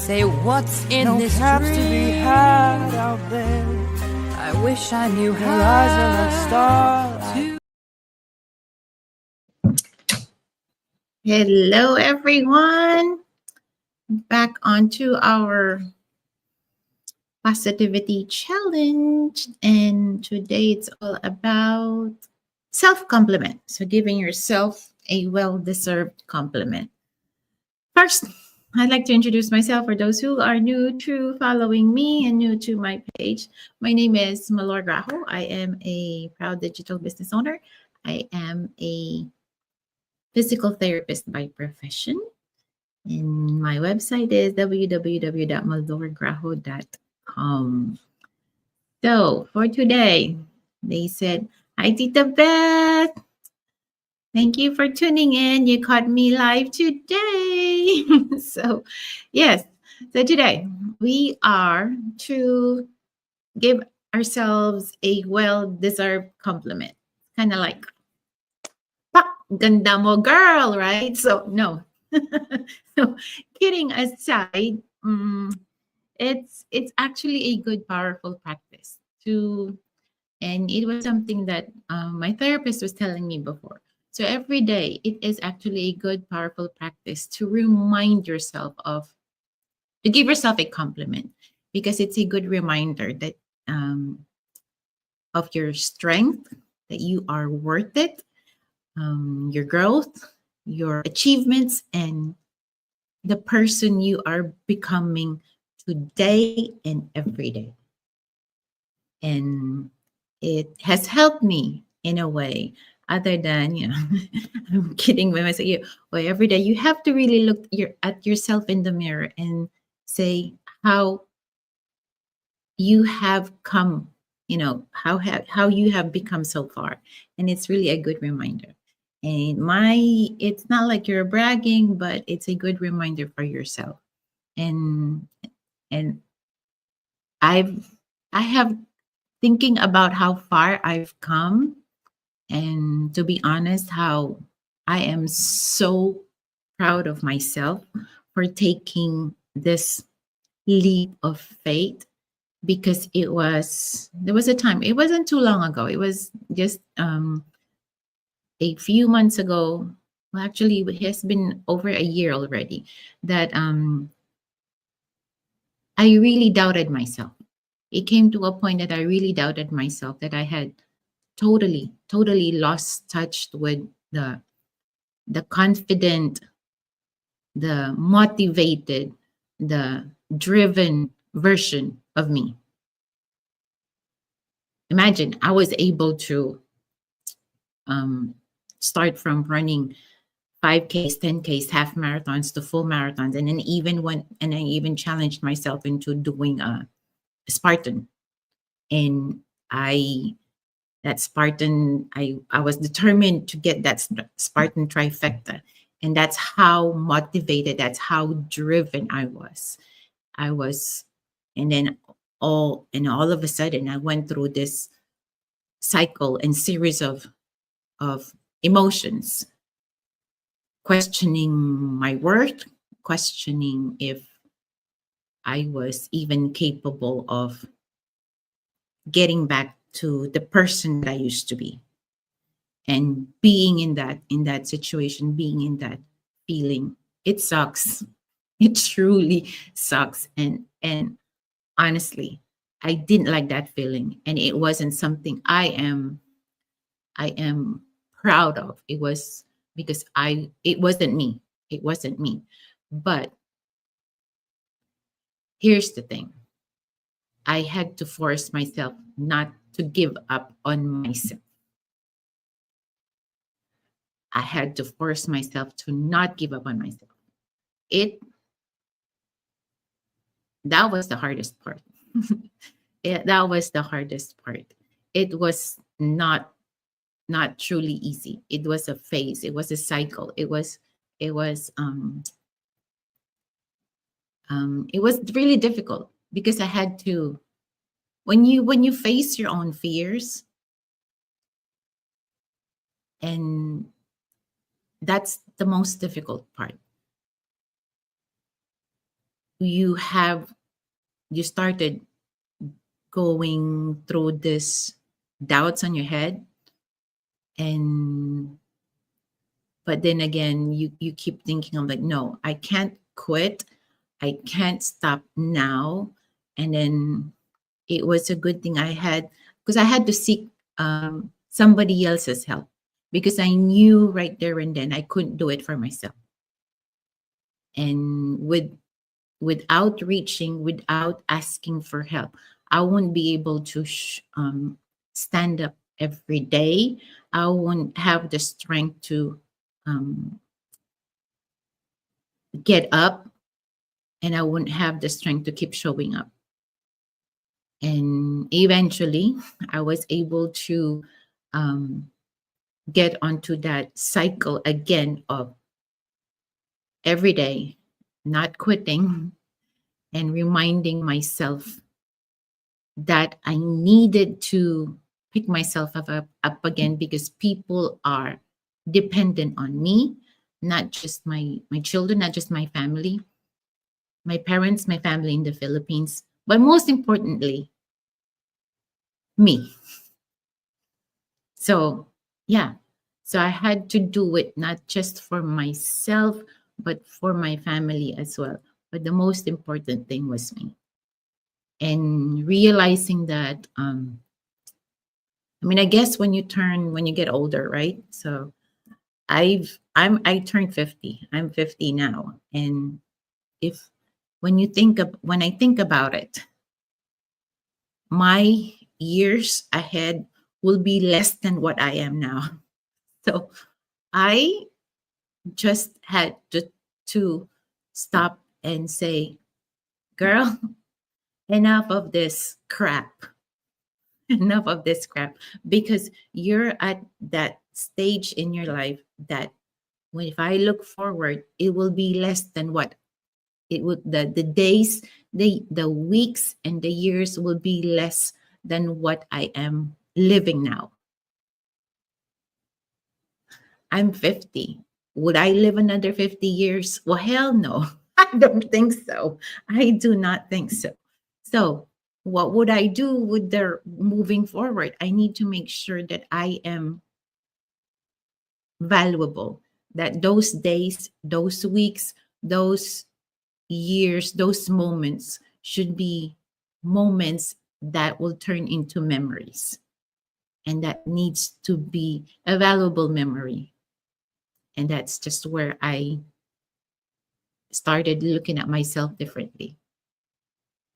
say what's in No this caps to be dream. had out there. I wish I knew Your eyes are like how starlight. to. Hello, everyone. Back onto our positivity challenge. And today it's all about self compliment. So, giving yourself a well deserved compliment. First, I'd like to introduce myself for those who are new to following me and new to my page. My name is Malor Grajo. I am a proud digital business owner. I am a physical therapist by profession. And my website is www.malorgrajo.com. So for today, they said, "Hi, Tita Beth. Thank you for tuning in. You caught me live today." So, yes. So today we are to give ourselves a well-deserved compliment. Kind of like, "Pak, ganda mo, girl," right? So no. So kidding aside, it's actually a good, powerful practice to, and it was something that my therapist was telling me before. So every day, it is actually a good, powerful practice to remind yourself to give yourself a compliment, because it's a good reminder that of your strength, that you are worth it, your growth, your achievements, and the person you are becoming today and every day. And it has helped me in a way, other than, I'm kidding when I say, well, every day you have to really look at yourself in the mirror and say how you have come, how you have become so far. And it's really a good reminder. And it's not like you're bragging, but it's a good reminder for yourself. And and I have, thinking about how far I've come, and to be honest, how I am so proud of myself for taking this leap of faith, because there was a time, it wasn't too long ago, it was just a few months ago. Well, actually, it has been over a year already, that I really doubted myself. It came to a point that I really doubted myself, that I had totally lost touch with the confident, the motivated, the driven version of me. Imagine, I was able to start from running 5Ks, 10Ks, half marathons to full marathons, and then I even challenged myself into doing a Spartan. And that Spartan, I was determined to get that Spartan trifecta. And that's how motivated, that's how driven I was. And then all of a sudden, I went through this cycle and series of emotions, questioning my worth, questioning if I was even capable of getting back to the person that I used to be. And being in that situation, being in that feeling, it sucks. It truly sucks. And honestly, I didn't like that feeling, and it wasn't something I am proud of. It was because it wasn't me. It wasn't me. But here's the thing. I had to force myself not to give up on myself. I had to force myself to not give up on myself. It That was the hardest part. That was the hardest part. It was not truly easy. It was a phase. It was a cycle. It was really difficult, because I had to, when you face your own fears, and that's the most difficult part. you have you started going through this doubts on your head, and but then again you keep thinking, I'm like, no, I can't quit, I can't stop now. And then it was a good thing I had, because I had to seek somebody else's help, because I knew right there and then I couldn't do it for myself. And without reaching, without asking for help, I wouldn't be able to stand up every day. I wouldn't have the strength to um, get up, and I wouldn't have the strength to keep showing up. And eventually, I was able to um, get onto that cycle again of every day, not quitting, and reminding myself that I needed to pick myself up again, because people are dependent on me, not just my children, not just my family, my parents, my family in the Philippines, but most importantly, me. So, yeah. So I had to do it not just for myself, but for my family as well. But the most important thing was me. And realizing that, I mean, I guess when you get older, right? So I turned 50. I'm 50 now. And if, when I think about it, my years ahead will be less than what I am now. So I just had to stop and say, girl, enough of this crap. Enough of this crap. Because you're at that stage in your life that, when if I look forward, it will be less than what it would, the days, the weeks and the years will be less than what I am living now. I'm 50. Would I live another 50 years? Well, hell no. I don't think so. I do not think so. So, what would I do with the moving forward? I need to make sure that I am valuable, that those days, those weeks, those years, those moments should be moments that will turn into memories. And that needs to be a valuable memory. And that's just where I started looking at myself differently.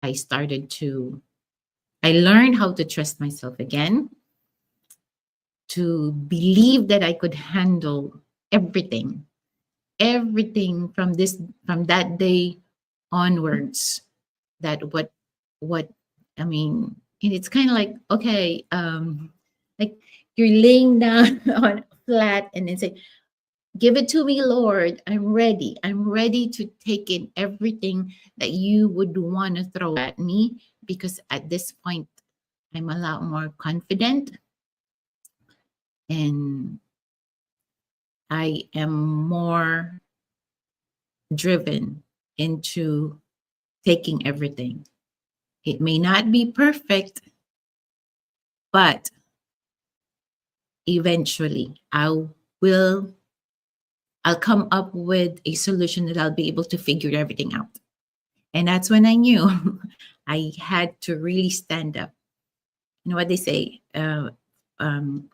I started to, I learned how to trust myself again, to believe that I could handle everything, everything from that day onwards. That what I mean, and it's kind of like, okay, like you're laying down on flat and then say, give it to me, Lord. I'm ready. I'm ready to take in everything that you would want to throw at me, because at this point, I'm a lot more confident, and I am more driven into taking everything. It may not be perfect, but eventually will I'll come up with a solution that I'll be able to figure everything out. And that's when I knew I had to really stand up. You know what they say? Um,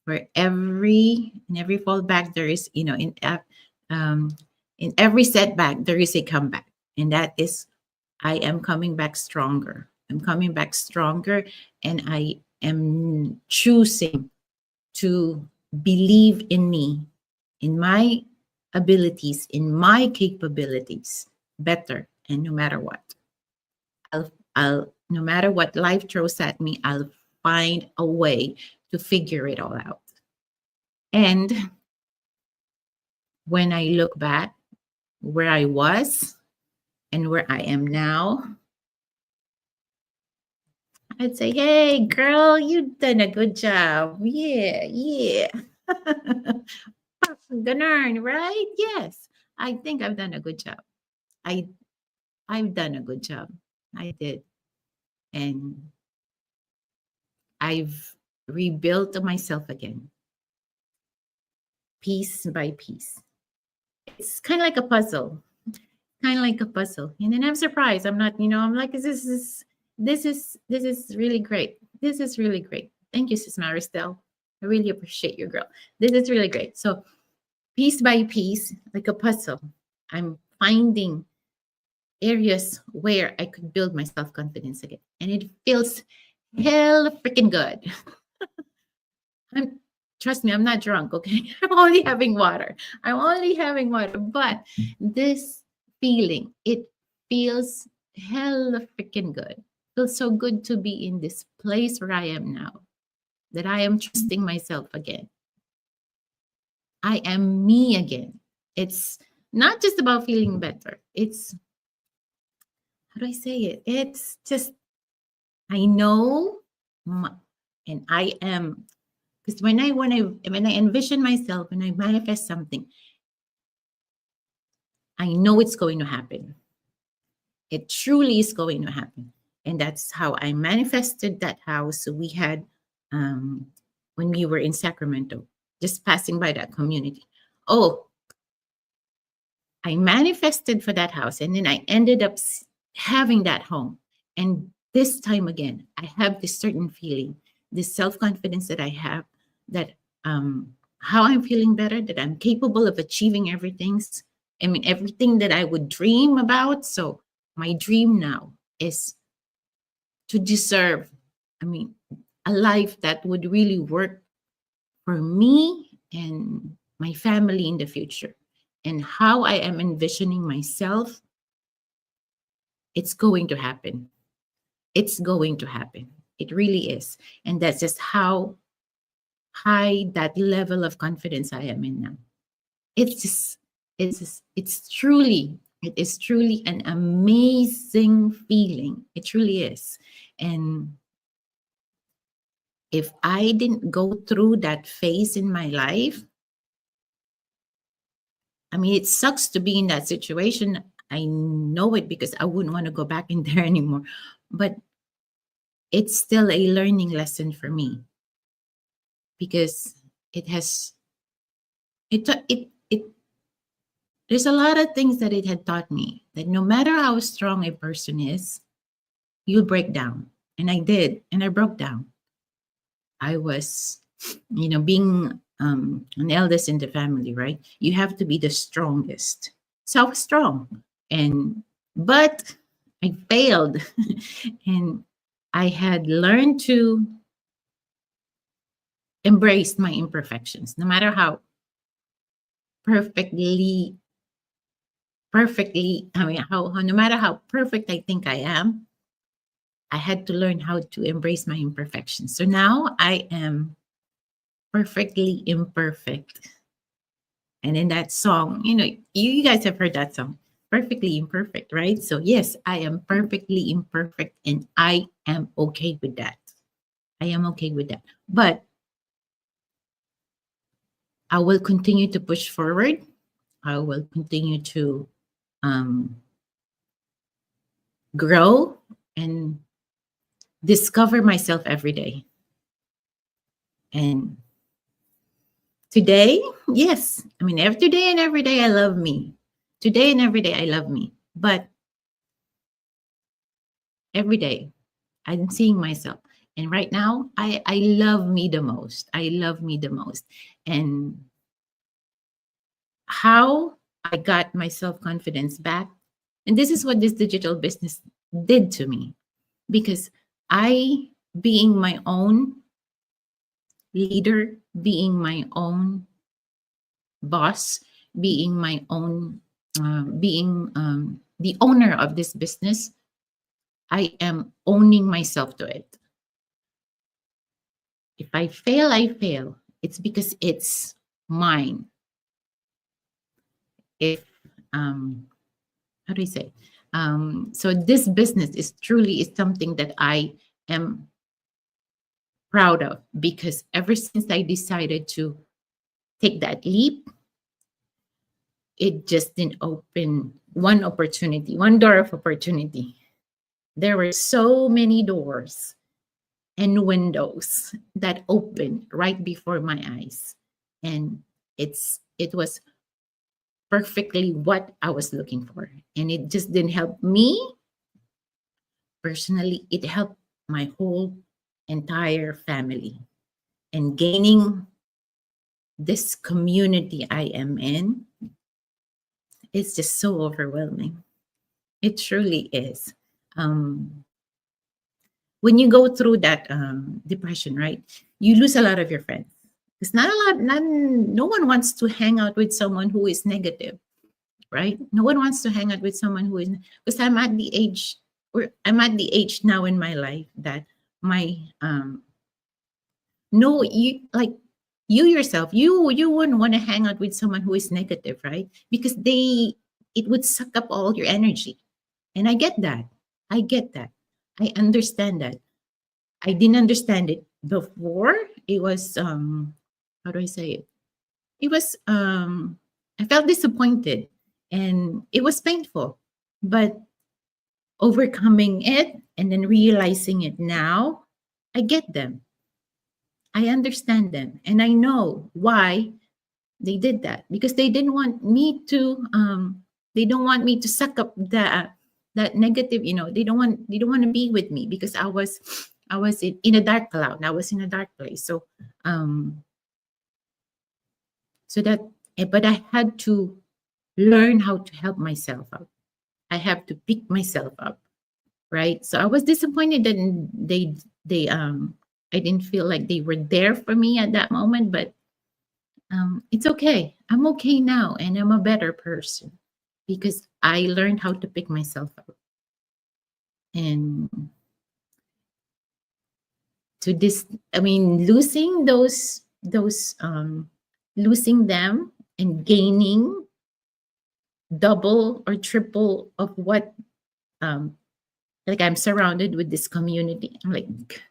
for every fallback, there is, in every setback, there is a comeback. And that is, I am coming back stronger. I'm coming back stronger, and I am choosing to believe in me, in my abilities, in my capabilities better. And no matter what, I'll no matter what life throws at me, I'll find a way to figure it all out. And when I look back where I was and where I am now, I'd say, hey, girl, you've done a good job. Yeah, yeah. Ganarn, right? Yes, I think I've done a good job. I I've done a good job. I did. And I've rebuilt myself again, piece by piece. It's kind of like a puzzle, kind of like a puzzle. And then I'm surprised. I'm not, I'm like, this is really great. This is really great. Thank you, Sis Maristel. I really appreciate you, girl. This is really great. So piece by piece, like a puzzle, I'm finding areas where I could build my self-confidence again. And it feels hell freaking good. I'm trust me, I'm not drunk, okay? I'm only having water. I'm only having water. But this feeling, it feels hell freaking good. Feels so good to be in this place where I am now, that I am trusting myself again. I am me again. It's not just about feeling better. It's, how do I say it? It's just, I know, and I am, because when I envision myself and I manifest something, I know it's going to happen. It truly is going to happen. And that's how I manifested that house we had when we were in Sacramento, just passing by that community. Oh, I manifested for that house, and then I ended up having that home. And this time again, I have this certain feeling, this self-confidence that I have, that how I'm feeling better, that I'm capable of achieving everything that I would dream about. So my dream now is to deserve, a life that would really work for me and my family in the future. And how I am envisioning myself, it's going to happen. It's going to happen. It really is. And that's just how high that level of confidence I am in now. It is truly an amazing feeling. It truly is. And if I didn't go through that phase in my life, it sucks to be in that situation. I know it, because I wouldn't want to go back in there anymore. But it's still a learning lesson for me, because there's a lot of things that it had taught me, that no matter how strong a person is, you'll break down. And I did, and I broke down. I was, being an eldest in the family, right? You have to be the strongest. So I was strong, but I failed. And I had learned to embrace my imperfections, no matter how perfectly, no matter how perfect I think I am, I had to learn how to embrace my imperfections. So now I am perfectly imperfect. And in that song, you guys have heard that song, Perfectly Imperfect, right? So yes, I am perfectly imperfect, and I am okay with that. I am okay with that. But I will continue to push forward. I will continue to grow and discover myself every day. And today, yes, every day and every day I love me. Today and every day I love me. But every day I'm seeing myself. And right now, I love me the most. I love me the most. And how I got my self-confidence back. And this is what this digital business did to me. Because I, being my own leader, being my own boss, being my own, being the owner of this business, I am owning myself to it. If I fail, I fail. It's because it's mine. If how do I say? So this business is something that I am proud of, because ever since I decided to take that leap, it just didn't open one opportunity, one door of opportunity. There were so many doors and windows that opened right before my eyes. And it was perfectly what I was looking for. And it just didn't help me personally, it helped my whole entire family. And gaining this community I am in, it's just so overwhelming. It truly is. When you go through that depression, right, you lose a lot of your friends. It's not a lot, no one wants to hang out with someone who is negative, right? No one wants to hang out with someone who is, because I'm at the age, or I'm at the age now in my life that my, no, you like, you yourself, you wouldn't want to hang out with someone who is negative, right? Because it would suck up all your energy. And I get that. I get that. I understand that. I didn't understand it before. It was how do I say it? It was I felt disappointed and it was painful. But overcoming it and then realizing it now, I get them. I understand them and I know why they did that, because they didn't want me to they don't want me to suck up that negative, they don't want to be with me, because I was in a dark cloud. I was in a dark place. So that, but I had to learn how to help myself up. I have to pick myself up, right? So I was disappointed that they I didn't feel like they were there for me at that moment, but it's okay. I'm okay now, and I'm a better person because I learned how to pick myself up. And to this, I mean, losing those losing them and gaining double or triple of what like I'm surrounded with this community. I'm like,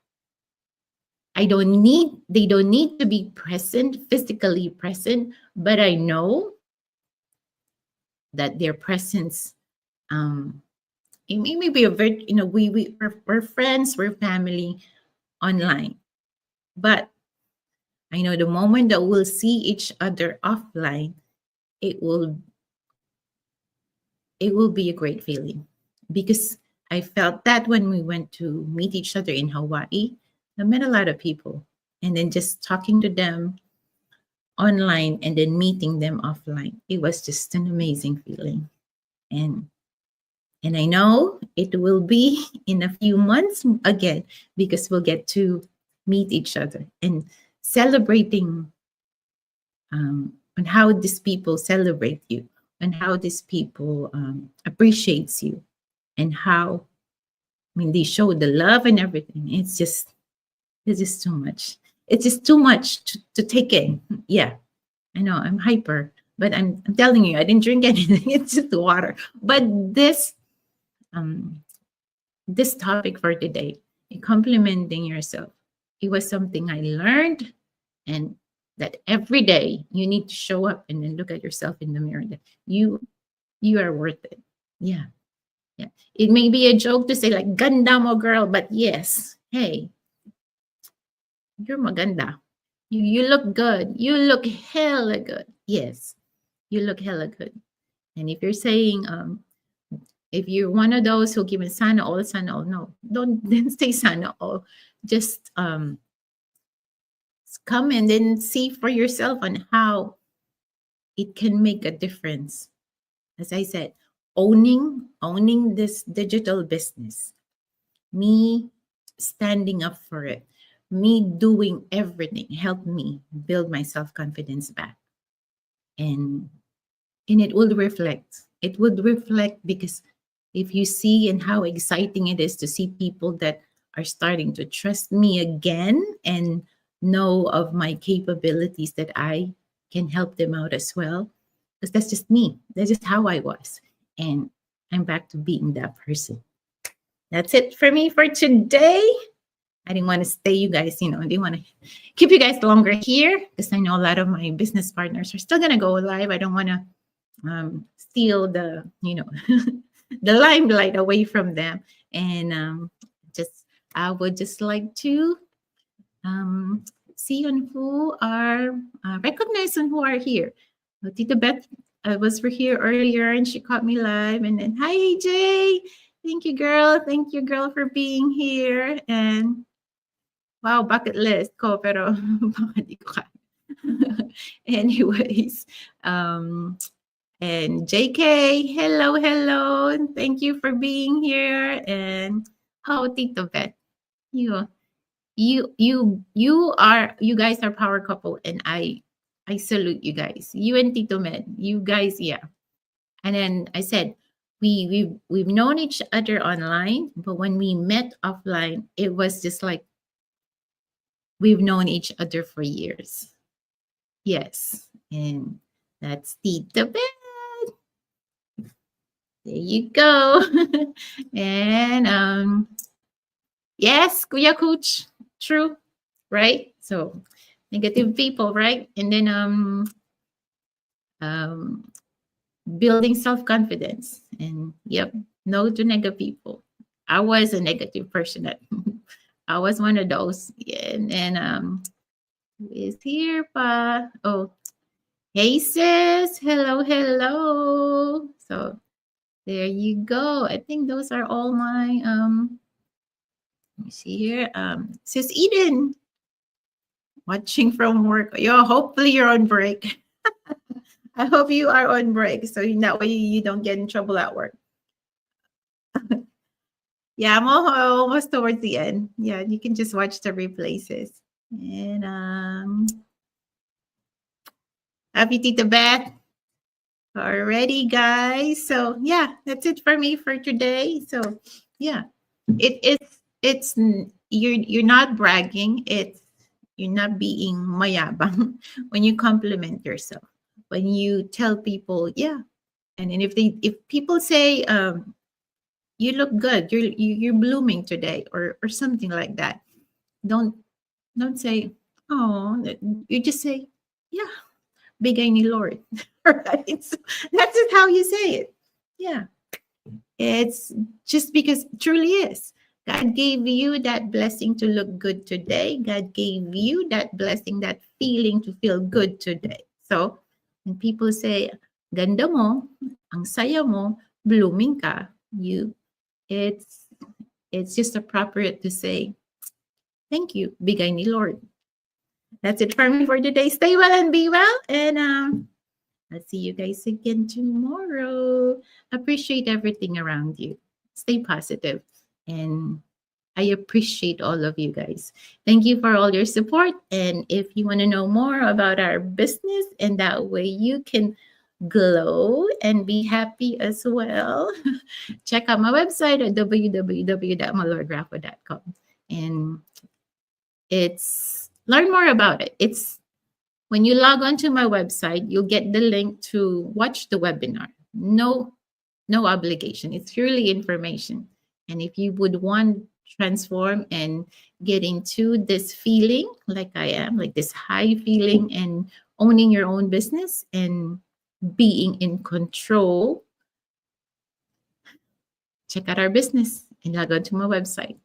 they don't need to be present, physically present, but I know that their presence, it may be we're friends, we're family online, but I know the moment that we'll see each other offline, it will be a great feeling, because I felt that when we went to meet each other in Hawaii. I met a lot of people, and then just talking to them online and then meeting them offline, it was just an amazing feeling. And I know it will be in a few months again, because we'll get to meet each other and celebrating on how these people celebrate you and how these people appreciates you, and how, I mean, they show the love and everything. It's just too much. It's just too much to take in. Yeah, I know I'm hyper, but I'm telling you, I didn't drink anything. It's just water. But this topic for today, complimenting yourself, it was something I learned, and that every day you need to show up and then look at yourself in the mirror. That you are worth it. Yeah. It may be a joke to say like "ganda mo, girl," but yes, hey, you're maganda. You look good. You look hella good. Yes, you look hella good. And if you're saying, if you're one of those who give it sana all, no, don't say sana all. Just come and then see for yourself on how it can make a difference. As I said, owning this digital business, me standing up for it, me doing everything helped me build my self-confidence back. And it would reflect. It would reflect, because if you see and how exciting it is to see people that are starting to trust me again and know of my capabilities, that I can help them out as well. Because that's just me. That's just how I was. And I'm back to being that person. That's it for me for today. I didn't want to stay, you guys, I didn't want to keep you guys longer here, because I know a lot of my business partners are still going to go live. I don't want to steal the, the limelight away from them. And just I would just like to see on who are recognize on who are here. Tita Beth was here earlier and she caught me live. And then hi AJ, thank you girl for being here. And wow, bucket list ko pero baka di ko kaya. Anyways, and JK, hello, and thank you for being here. And Tito Beth, you guys are power couple, and I salute you guys. You and Tito Med, you guys, yeah. And then I said we've known each other online, but when we met offline, it was just like we've known each other for years. Yes, and that's Tito Beth. There you go. And yes, Kuya Coach, true, right? So negative people, right? And then building self-confidence. And yep, no to negative people. I was a negative person. I was one of those. Yeah, and who is here pa? Oh, hey sis, hello. So there you go. I think those are all my let me see here. Sis Eden, watching from work. Hopefully you're on break. I hope you are on break, so that way you don't get in trouble at work. Yeah, I'm almost towards the end. Yeah, you can just watch the replays. And happy Tita Beth. Alrighty, guys. So yeah, that's it for me for today. So yeah, it's you're not bragging. You're not being mayabang when you compliment yourself. When you tell people, yeah, and then if people say you look good, you're blooming today, or something like that, don't say, oh, you just say, yeah, bigay ni Lord. Right? So that's just how you say it. Yeah. It's just because it truly is. God gave you that blessing to look good today. God gave you that blessing, that feeling to feel good today. So when people say, ganda mo, ang saya mo, blooming ka, it's just appropriate to say, thank you, bigay ni Lord. That's it for me for today. Stay well and be well. And I'll see you guys again tomorrow. Appreciate everything around you. Stay positive. And I appreciate all of you guys. Thank you for all your support. And if you want to know more about our business, and that way you can glow and be happy as well, check out my website at www.malordrafo.com. And learn more about it. When you log on to my website, you'll get the link to watch the webinar. No obligation. It's purely information. And if you would want to transform and get into this feeling like I am, like this high feeling and owning your own business and being in control, check out our business and log on to my website.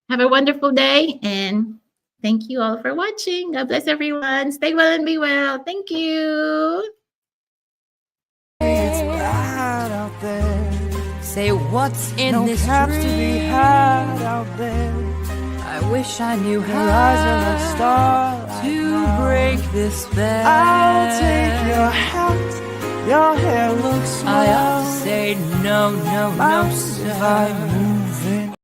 Have a wonderful day, and thank you all for watching. God bless everyone. Stay well and be well. Thank you. It's bright out there. Say what's in No this caps to be dream. had out there. I wish I knew Your eyes are like how starlight to now. break this spell. I'll take your hat. Your hair looks swell. I ought to say no, Mind if I move in